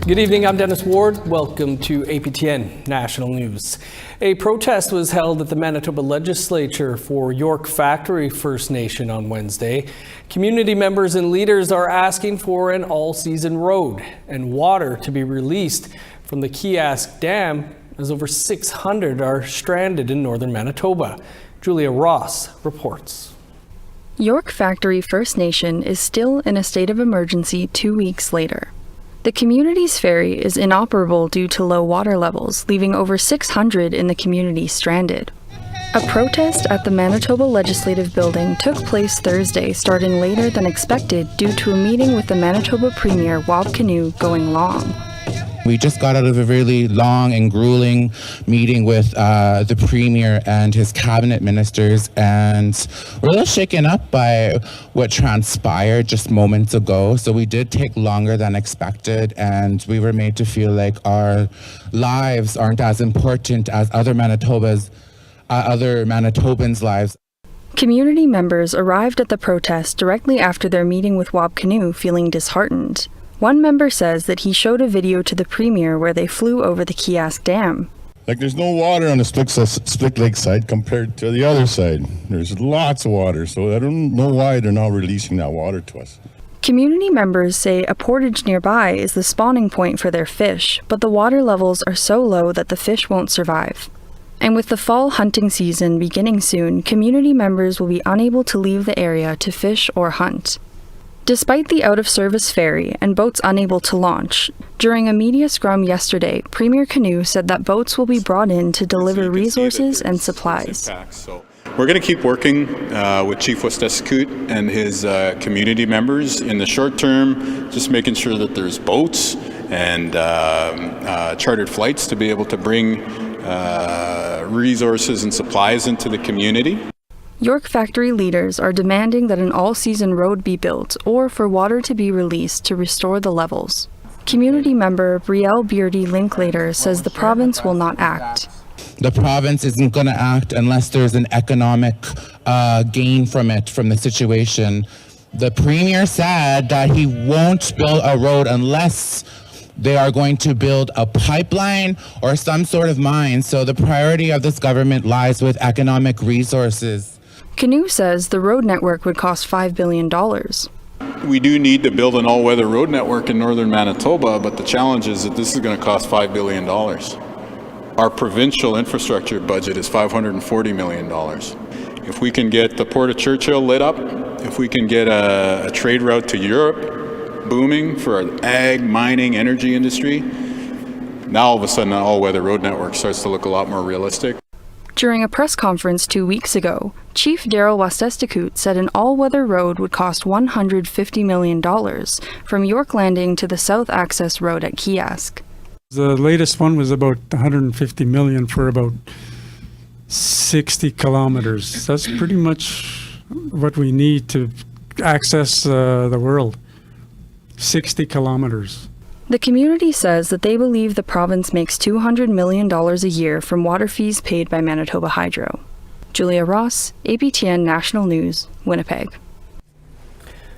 Good evening, I'm Dennis Ward. Welcome to APTN National News. A protest was held at the Manitoba Legislature for York Factory First Nation on Wednesday. Community members and leaders are asking for an all-season road and water to be released from the Kiosk Dam, as over 600 are stranded in northern Manitoba. Julia Ross reports. York Factory First Nation is still in a state of emergency 2 weeks later. The community's ferry is inoperable due to low water levels, leaving over 600 in the community stranded. A protest at the Manitoba Legislative Building took place Thursday, starting later than expected due to a meeting with the Manitoba Premier going long. We just got out of a really long and grueling meeting with the Premier and his cabinet ministers, and we're a little shaken up by what transpired just moments ago. So we did take longer than expected, and we were made to feel like our lives aren't as important as other Manitobans' lives. Community members arrived at the protest directly after their meeting with feeling disheartened. One member says that he showed a video to the Premier where they flew over the Kiosk Dam. There's no water on the Split Lake side compared to the other side. There's lots of water, so I don't know why they're not releasing that water to us. Community members say a portage nearby is the spawning point for their fish, but the water levels are so low that the fish won't survive. And with the fall hunting season beginning soon, community members will be unable to leave the area to fish or hunt. Despite the out-of-service ferry and boats unable to launch, during a media scrum yesterday, Premier Canoe said that boats will be brought in to deliver resources and supplies. So we're going to keep working with Chief Westescoot and his community members in the short term, just making sure that there's boats and chartered flights to be able to bring resources and supplies into the community. York Factory leaders are demanding that an all-season road be built or for water to be released to restore the levels. Community member Brielle Beardy Linklater says the province will not act. The province isn't going to act unless there's an economic gain from the situation. The Premier said that he won't build a road unless they are going to build a pipeline or some sort of mine. So the priority of this government lies with economic resources. Canoe says the road network would cost $5 billion. We do need to build an all-weather road network in northern Manitoba, but the challenge is that this is going to cost $5 billion. Our provincial infrastructure budget is $540 million. If we can get the Port of Churchill lit up, if we can get a trade route to Europe booming for an ag, mining, energy industry, now all of a sudden an all-weather road network starts to look a lot more realistic. During a press conference 2 weeks ago, Chief Daryl Westescoot said an all-weather road would cost $150 million from York Landing to the South Access Road at Kiosk. The latest one was about $150 million for about 60 kilometers. That's pretty much what we need to access the world. 60 kilometers. The community says that they believe the province makes $200 million a year from water fees paid by Manitoba Hydro. Julia Ross, APTN National News, Winnipeg.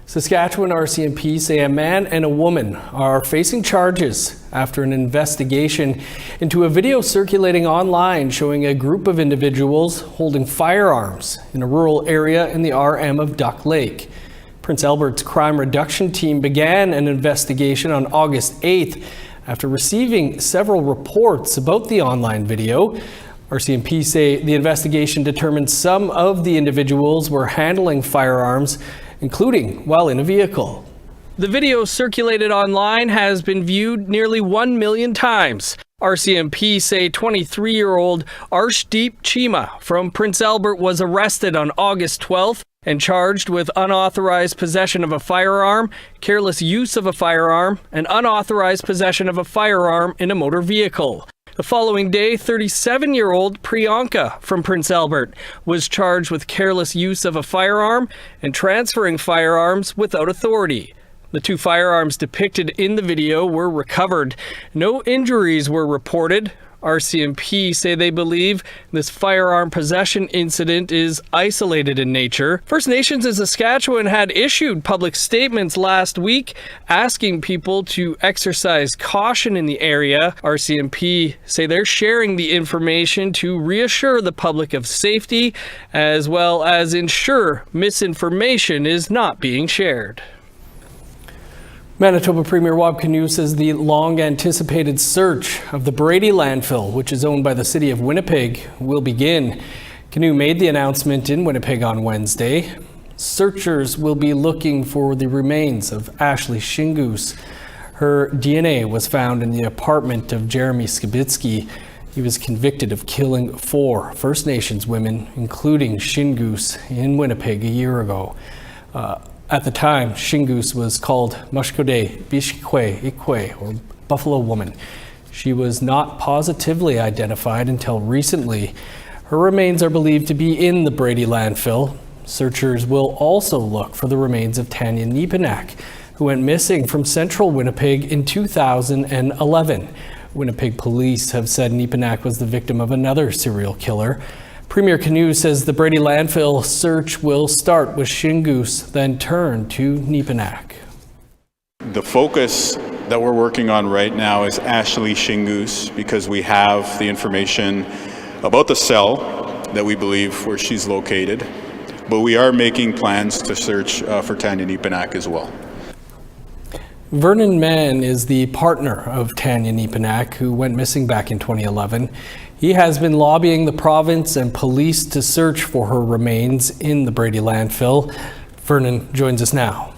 Saskatchewan RCMP say a man and a woman are facing charges after an investigation into a video circulating online showing a group of individuals holding firearms in a rural area in the RM of Duck Lake. Prince Albert's crime reduction team began an investigation on August 8th after receiving several reports about the online video. RCMP say the investigation determined some of the individuals were handling firearms, including while in a vehicle. The video circulated online has been viewed nearly 1 million times. RCMP say 23-year-old Arshdeep Chima from Prince Albert was arrested on August 12th and charged with unauthorized possession of a firearm, careless use of a firearm, and unauthorized possession of a firearm in a motor vehicle. The following day, 37-year-old Priyanka from Prince Albert was charged with careless use of a firearm and transferring firearms without authority. The two firearms depicted in the video were recovered. No injuries were reported. RCMP say they believe this firearm possession incident is isolated in nature. First Nations in Saskatchewan had issued public statements last week asking people to exercise caution in the area. RCMP say they're sharing the information to reassure the public of safety, as well as ensure misinformation is not being shared. Manitoba Premier Wab Kinew says the long-anticipated search of the Brady landfill, which is owned by the City of Winnipeg, will begin. Kinew made the announcement in Winnipeg on Wednesday. Searchers will be looking for the remains of Ashley Shingus. Her DNA was found in the apartment of Jeremy Skibitsky. He was convicted of killing 4 First Nations women, including Shingus, in Winnipeg a year ago. At the time, Shingus was called Mushkode Bishkwe Ikwe, or Buffalo Woman. She was not positively identified until recently. Her remains are believed to be in the Brady landfill. Searchers will also look for the remains of Tanya Nepanak, who went missing from central Winnipeg in 2011. Winnipeg police have said Nepanak was the victim of another serial killer. Premier Kinew says the Brady landfill search will start with Shingus, then turn to Nepanak. The focus that we're working on right now is Ashley Shingus, because we have the information about the cell that we believe where she's located, but we are making plans to search for Tanya Nepanak as well. Vernon Man is the partner of Tanya Nepanak, who went missing back in 2011. He has been lobbying the province and police to search for her remains in the Brady landfill. Vernon joins us now.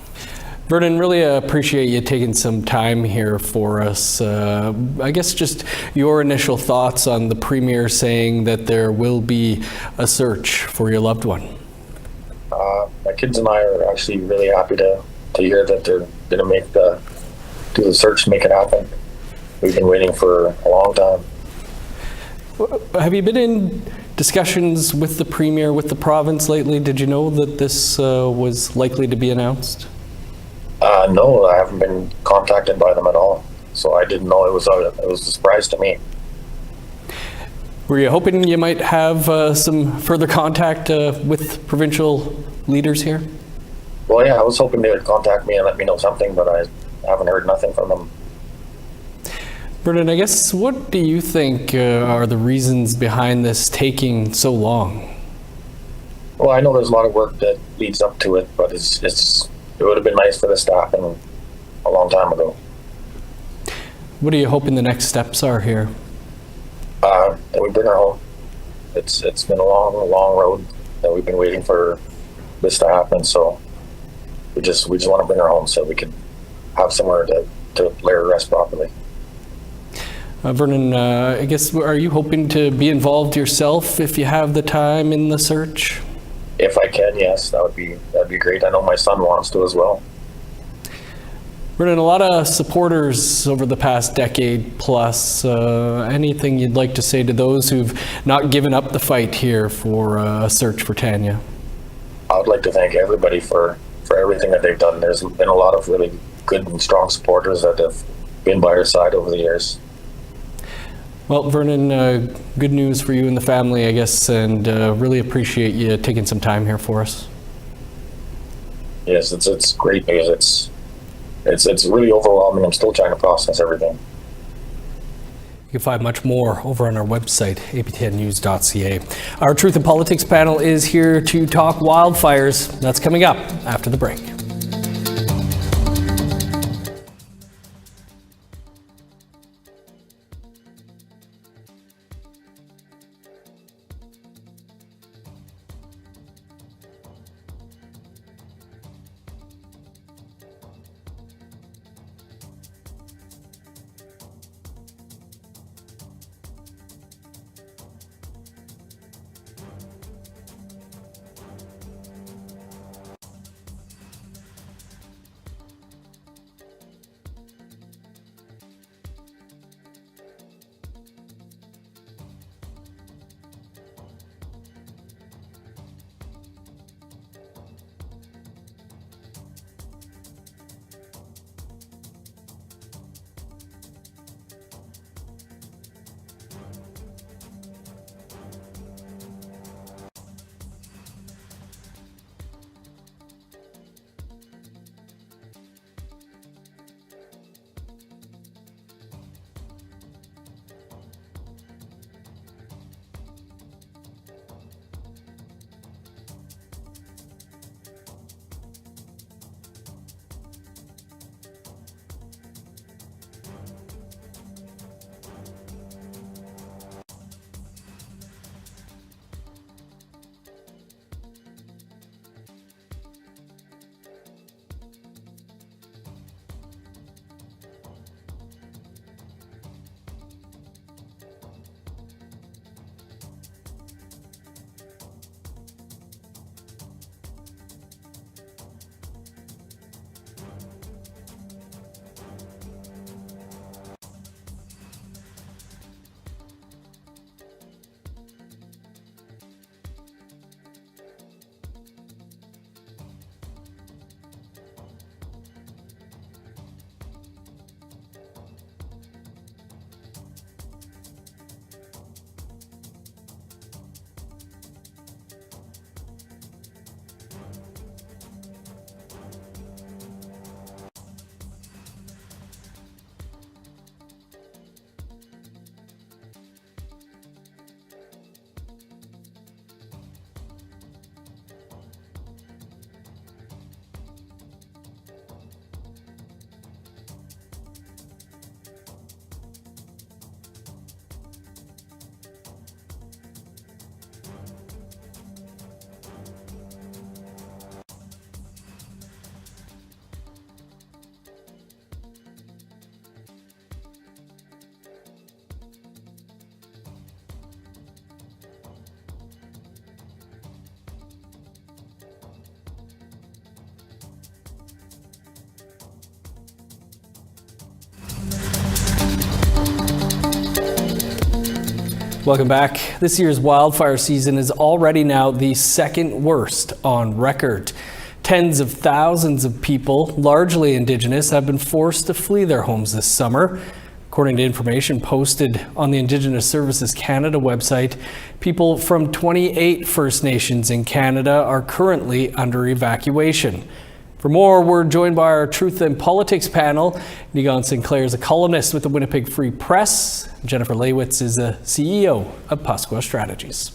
Vernon, really appreciate you taking some time here for us. I guess just your initial thoughts on the Premier saying that there will be a search for your loved one. My kids and I are actually really happy to hear that they're going to do the search, make it happen. We've been waiting for a long time. Have you been in discussions with the Premier, with the province lately? Did you know that this was likely to be announced? No, I haven't been contacted by them at all. So I didn't know it was a surprise to me. Were you hoping you might have some further contact with provincial leaders here? Well, yeah, I was hoping they would contact me and let me know something, but I haven't heard nothing from them. Vernon, I guess, what do you think are the reasons behind this taking so long? Well, I know there's a lot of work that leads up to it, but it would have been nice for this to happen a long time ago. What are you hoping the next steps are here? That we bring her home. It's been a long road that we've been waiting for this to happen, so we just want to bring her home so we can have somewhere to lay her rest properly. Vernon, I guess, are you hoping to be involved yourself if you have the time in the search? If I can, yes, that'd be great. I know my son wants to as well. Vernon, a lot of supporters over the past decade plus. Anything you'd like to say to those who've not given up the fight here for a search for Tanya? I would like to thank everybody for everything that they've done. There's been a lot of really good and strong supporters that have been by our side over the years. Well, Vernon, good news for you and the family, I guess, and really appreciate you taking some time here for us. Yes, it's great news. It's really overwhelming. I'm still trying to process everything. You can find much more over on our website, aptnnews.ca. Our Truth in Politics panel is here to talk wildfires. That's coming up after the break. Welcome back. This year's wildfire season is already now the second worst on record. Tens of thousands of people, largely Indigenous, have been forced to flee their homes this summer. According to information posted on the Indigenous Services Canada website, people from 28 First Nations in Canada are currently under evacuation. For more, we're joined by our Truth and Politics panel. Niigaan Sinclair is a columnist with the Winnipeg Free Press. Jennifer Leywitz is the CEO of Pasqua Strategies.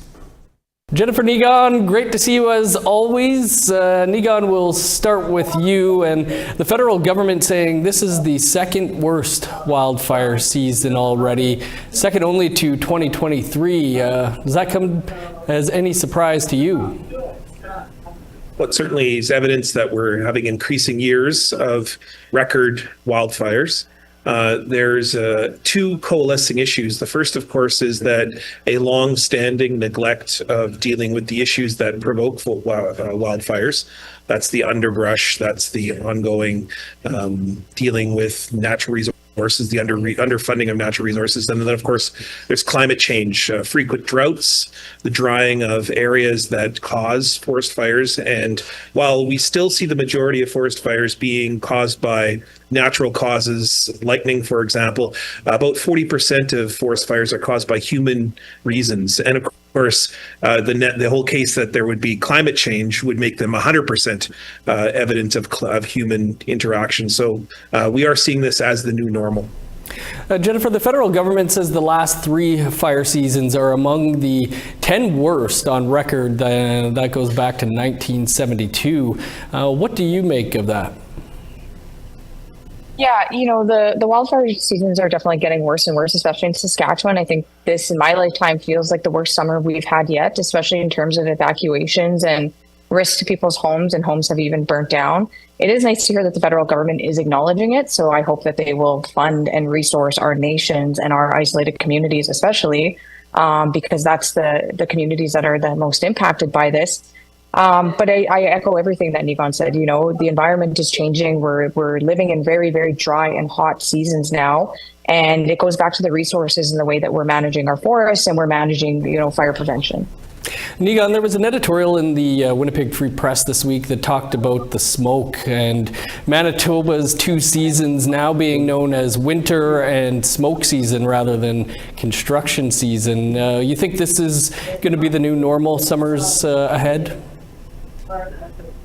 Jennifer, Niigaan, great to see you as always. Niigaan, we'll start with you. And the federal government saying this is the second worst wildfire season already, second only to 2023. Does that come as any surprise to you? Well, it certainly is evidence that we're having increasing years of record wildfires. There's two coalescing issues. The first, of course, is that a long-standing neglect of dealing with the issues that provoke wildfires. That's the underbrush, that's the ongoing dealing with natural resources, the underfunding of natural resources. And then, of course, there's climate change, frequent droughts, the drying of areas that cause forest fires. And while we still see the majority of forest fires being caused by natural causes, lightning, for example, about 40% of forest fires are caused by human reasons. And of course, the whole case that there would be climate change would make them 100% evidence of human interaction. So we are seeing this as the new normal. Jennifer, the federal government says the last 3 fire seasons are among the 10 worst on record. That goes back to 1972. What do you make of that? Yeah, the wildfire seasons are definitely getting worse and worse, especially in Saskatchewan. I think this, in my lifetime, feels like the worst summer we've had yet, especially in terms of evacuations and risk to people's homes, and homes have even burnt down. It is nice to hear that the federal government is acknowledging it, so I hope that they will fund and resource our nations and our isolated communities, especially because that's the communities that are the most impacted by this. But I echo everything that Niigaan said. The environment is changing. We're living in very, very dry and hot seasons now. And it goes back to the resources and the way that we're managing our forests and we're managing, fire prevention. Niigaan, there was an editorial in the Winnipeg Free Press this week that talked about the smoke and Manitoba's 2 seasons now being known as winter and smoke season rather than construction season. You think this is going to be the new normal summers ahead?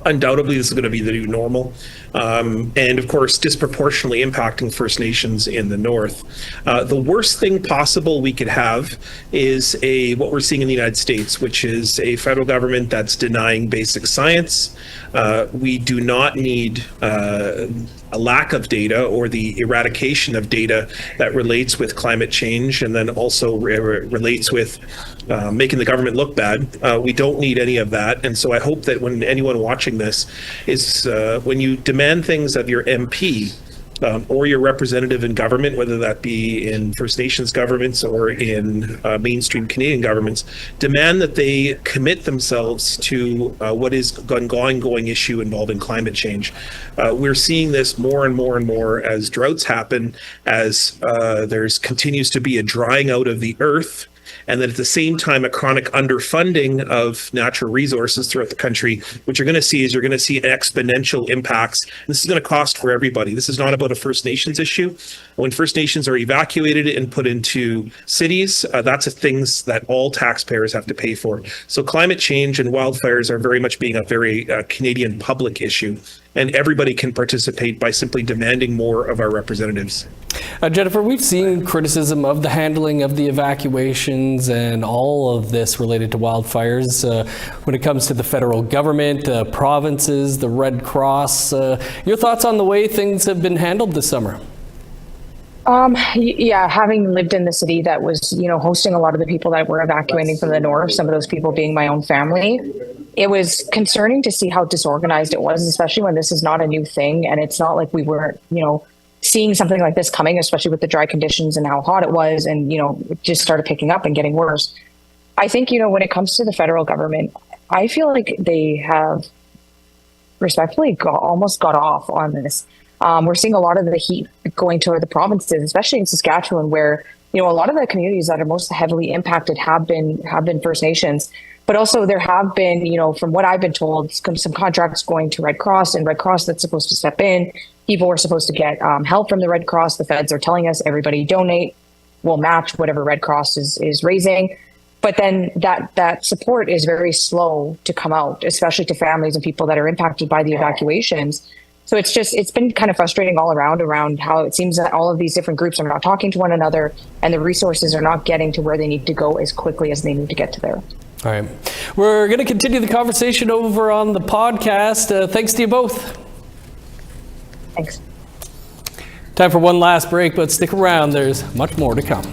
Undoubtedly, this is going to be the new normal. And of course, disproportionately impacting First Nations in the north. The worst thing possible we could have is what we're seeing in the United States, which is a federal government that's denying basic science. We do not need a lack of data or the eradication of data that relates with climate change and then also relates with making the government look bad. We don't need any of that. And so I hope that when anyone watching this is when you demand things of your MP or your representative in government, whether that be in First Nations governments or in mainstream Canadian governments, demand that they commit themselves to what is an ongoing issue involving climate change. We're seeing this more and more and more as droughts happen, as there's continues to be a drying out of the earth, and then at the same time, a chronic underfunding of natural resources throughout the country. What you're going to see is exponential impacts. This is going to cost for everybody. This is not about a First Nations issue. When First Nations are evacuated and put into cities, that's things that all taxpayers have to pay for. So climate change and wildfires are very much being a very Canadian public issue. And everybody can participate by simply demanding more of our representatives. Jennifer, we've seen criticism of the handling of the evacuations and all of this related to wildfires when it comes to the federal government, the provinces, the Red Cross. Your thoughts on the way things have been handled this summer? Yeah, having lived in the city that was, hosting a lot of the people that were evacuating from the north, some of those people being my own family, it was concerning to see how disorganized it was, especially when this is not a new thing. And it's not like we weren't, seeing something like this coming, especially with the dry conditions and how hot it was, and, it just started picking up and getting worse. I think, when it comes to the federal government, I feel like they have respectfully almost got off on this. We're seeing a lot of the heat going toward the provinces, especially in Saskatchewan, where a lot of the communities that are most heavily impacted have been First Nations. But also there have been, from what I've been told, some contracts going to Red Cross, and Red Cross that's supposed to step in. People are supposed to get help from the Red Cross. The feds are telling us everybody donate, we'll match whatever Red Cross is raising. But then that support is very slow to come out, especially to families and people that are impacted by the evacuations. So it's been kind of frustrating all around how it seems that all of these different groups are not talking to one another, and the resources are not getting to where they need to go as quickly as they need to get to there. All right. We're going to continue the conversation over on the podcast. Thanks to you both. Thanks. Time for one last break, but stick around. There's much more to come.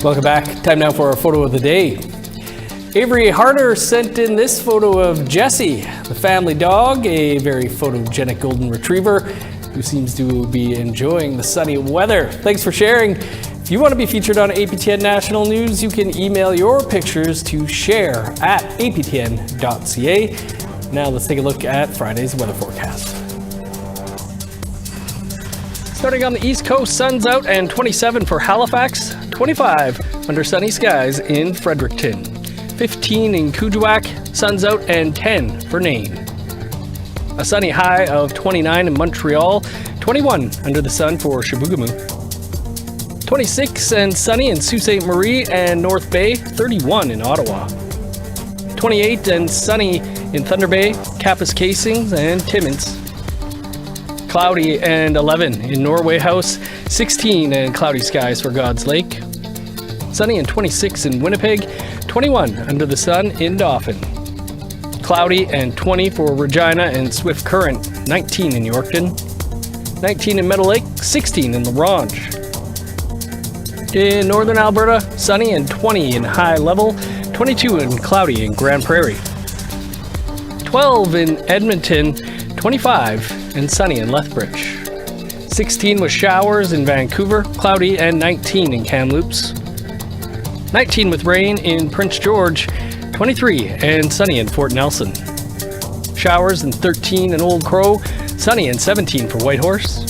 Welcome back. Time now for our photo of the day. Avery Harder sent in this photo of Jessie, the family dog, a very photogenic golden retriever who seems to be enjoying the sunny weather. Thanks for sharing. If you want to be featured on APTN National News, you can email your pictures to share@aptn.ca. Now let's take a look at Friday's weather forecast. Starting on the East Coast, sun's out and 27 for Halifax, 25 under sunny skies in Fredericton, 15 in Kuujjuaq, sun's out and 10 for Nain. A sunny high of 29 in Montreal, 21 under the sun for Chibougamau, 26 and sunny in Sault Ste. Marie and North Bay, 31 in Ottawa, 28 and sunny in Thunder Bay, Kapuskasing and Timmins. Cloudy and 11 in Norway House, 16 and cloudy skies for God's Lake. Sunny and 26 in Winnipeg, 21 under the sun in Dauphin. Cloudy and 20 for Regina and Swift Current, 19 in Yorkton. 19 in Meadow Lake, 16 in La Ronge. In northern Alberta, sunny and 20 in High Level, 22 and cloudy in Grand Prairie. 12 in Edmonton, 25 and sunny in Lethbridge. 16 with showers in Vancouver, cloudy and 19 in Kamloops. 19 with rain in Prince George, 23 and sunny in Fort Nelson. Showers and 13 in Old Crow, Sunny and 17 for Whitehorse.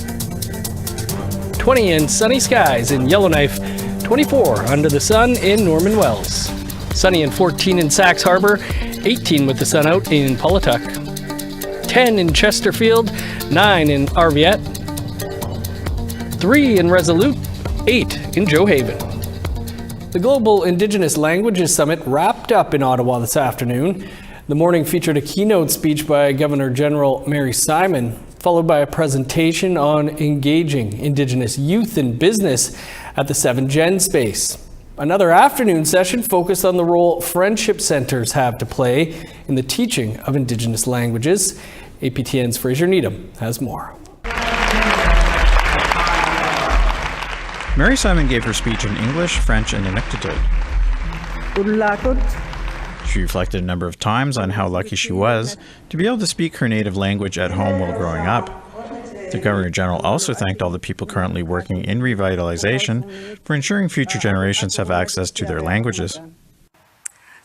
20 and sunny skies in Yellowknife. 24 under the sun in Norman Wells. Sunny and 14 in Sax Harbor. 18 with the sun out in Pawlatuck. 10 in Chesterfield. 9 in Arviat. 3 in Resolute. 8 in Joe Haven. The Global Indigenous Languages Summit wrapped up in Ottawa this afternoon. The morning featured a keynote speech by Governor General Mary Simon, followed by a presentation on engaging Indigenous youth in business at the 7Gen space. Another afternoon session focused on the role friendship centres have to play in the teaching of Indigenous languages. APTN's Fraser Needham has more. Mary Simon gave her speech in English, French, and Inuktitut. She reflected a number of times on how lucky she was to be able to speak her native language at home while growing up. The Governor General also thanked all the people currently working in revitalization for ensuring future generations have access to their languages.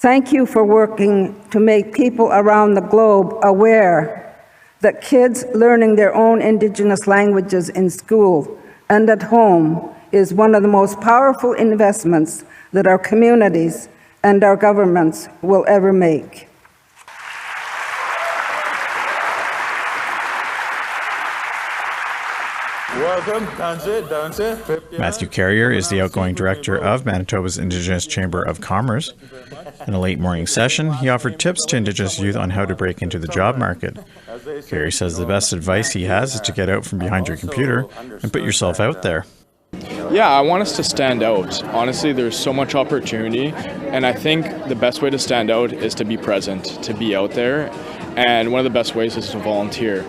Thank you for working to make people around the globe aware that kids learning their own Indigenous languages in school and at home is one of the most powerful investments that our communities and our governments will ever make. Welcome. Matthew Carrier is the outgoing director of Manitoba's Indigenous Chamber of Commerce. In a late morning session, he offered tips to Indigenous youth on how to break into the job market. Carrier says the best advice he has is to get out from behind your computer and put yourself out there. Yeah, I want us to stand out. Honestly, there's so much opportunity, and I think the best way to stand out is to be present, to be out there, and one of the best ways is to volunteer.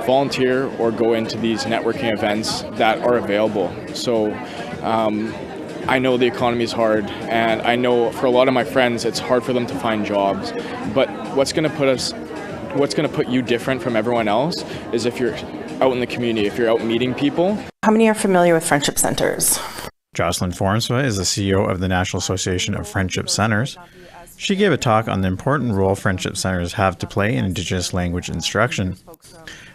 Volunteer or go into these networking events that are available. So I know the economy is hard, and I know for a lot of my friends it's hard for them to find jobs, but what's going to put you different from everyone else is if you're out in the community, if you're out meeting people. How many are familiar with friendship centers? Jocelyn Formsma is the CEO of the National Association of Friendship Centers. She gave a talk on the important role friendship centers have to play in Indigenous language instruction.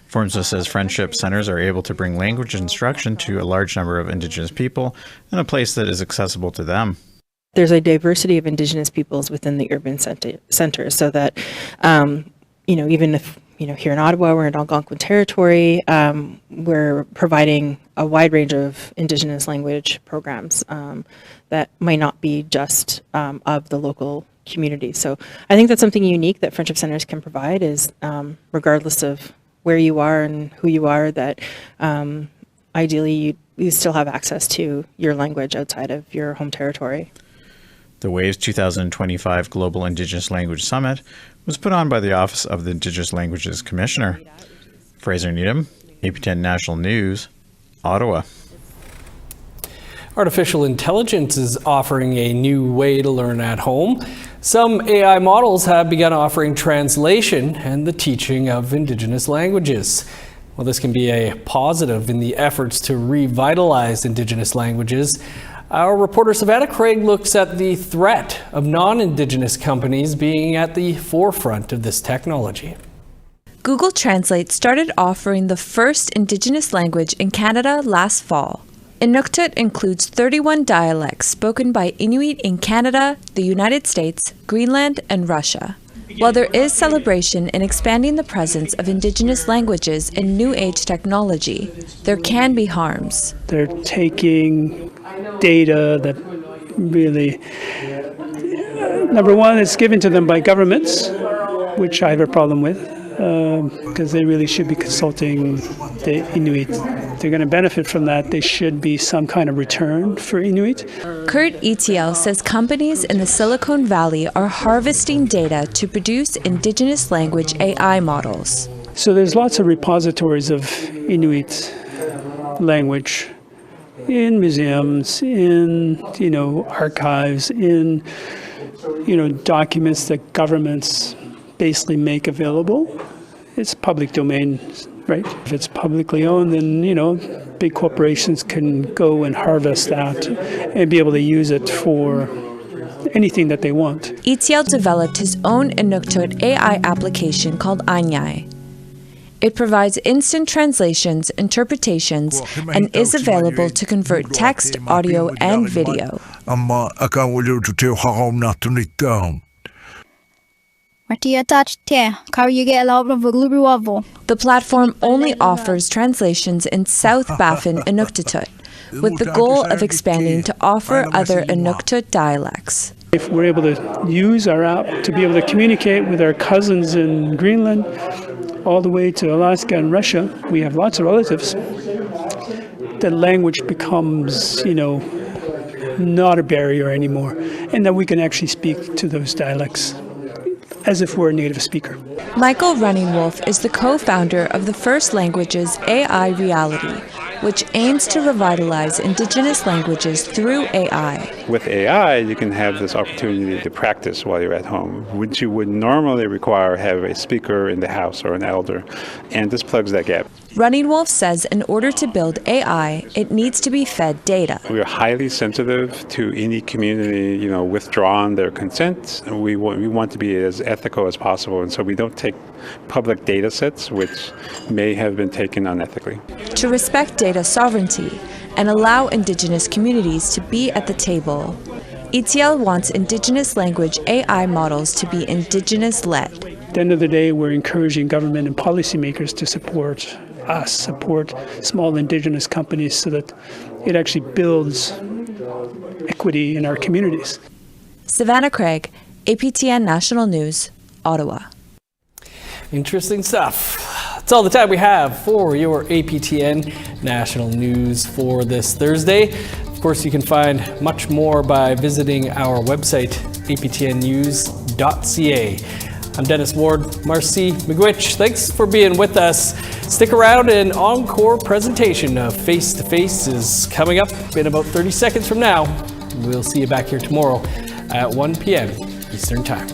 Formsma says friendship centers are able to bring language instruction to a large number of Indigenous people in a place that is accessible to them. There's a diversity of Indigenous peoples within the urban centers, so that, even if, here in Ottawa, we're in Algonquin territory, we're providing a wide range of Indigenous language programs that might not be just of the local community. So I think that's something unique that friendship centers can provide is regardless of where you are and who you are, that ideally you still have access to your language outside of your home territory. The WAVES 2025 Global Indigenous Language Summit was put on by the Office of the Indigenous Languages Commissioner. Fraser Needham, APTN National News, Ottawa. Artificial intelligence is offering a new way to learn at home. Some AI models have begun offering translation and the teaching of Indigenous languages. While this can be a positive in the efforts to revitalize Indigenous languages, our reporter Savannah Craig looks at the threat of non-Indigenous companies being at the forefront of this technology. Google Translate started offering the first Indigenous language in Canada last fall. Inuktitut includes 31 dialects spoken by Inuit in Canada, the United States, Greenland, and Russia. While there is celebration in expanding the presence of Indigenous languages in New Age technology, there can be harms. They're taking data that really, number one, it's given to them by governments, which I have a problem with, because they really should be consulting the Inuit. If they're going to benefit from that, there should be some kind of return for Inuit. Kurt Etiel says companies in the Silicon Valley are harvesting data to produce Indigenous language AI models. So there's lots of repositories of Inuit language in museums, in archives, in documents that governments basically make available. It's public domain, right? If it's publicly owned, then big corporations can go and harvest that and be able to use it for anything that they want. Etiel developed his own Inuktitut AI application called Anyai. It provides instant translations, interpretations, and is available to convert text, audio, and video. The platform only offers translations in South Baffin Inuktitut, with the goal of expanding to offer other Inuktitut dialects. If we're able to use our app to be able to communicate with our cousins in Greenland, all the way to Alaska and Russia, we have lots of relatives, the language becomes, not a barrier anymore, and that we can actually speak to those dialects as if we're a native speaker. Michael Runningwolf is the co-founder of the First Languages AI Reality, which aims to revitalize Indigenous languages through AI. With AI, you can have this opportunity to practice while you're at home, which you would normally require have a speaker in the house or an elder, and this plugs that gap. Runningwolf says in order to build AI, it needs to be fed data. We are highly sensitive to any community, withdrawing their consent. We want to be as ethical as possible, and so we don't take public data sets which may have been taken unethically. To respect data sovereignty and allow Indigenous communities to be at the table, ETL wants Indigenous language AI models to be Indigenous-led. At the end of the day, we're encouraging government and policymakers to support small Indigenous companies so that it actually builds equity in our communities. Savannah Craig, APTN National News, Ottawa. Interesting stuff. That's all the time we have for your APTN National News for this Thursday. Of course, you can find much more by visiting our website, aptnnews.ca. I'm Dennis Ward. Marcy McGuitch, thanks for being with us. Stick around, an encore presentation of Face to Face is coming up in about 30 seconds from now. We'll see you back here tomorrow at 1 p.m. Eastern Time.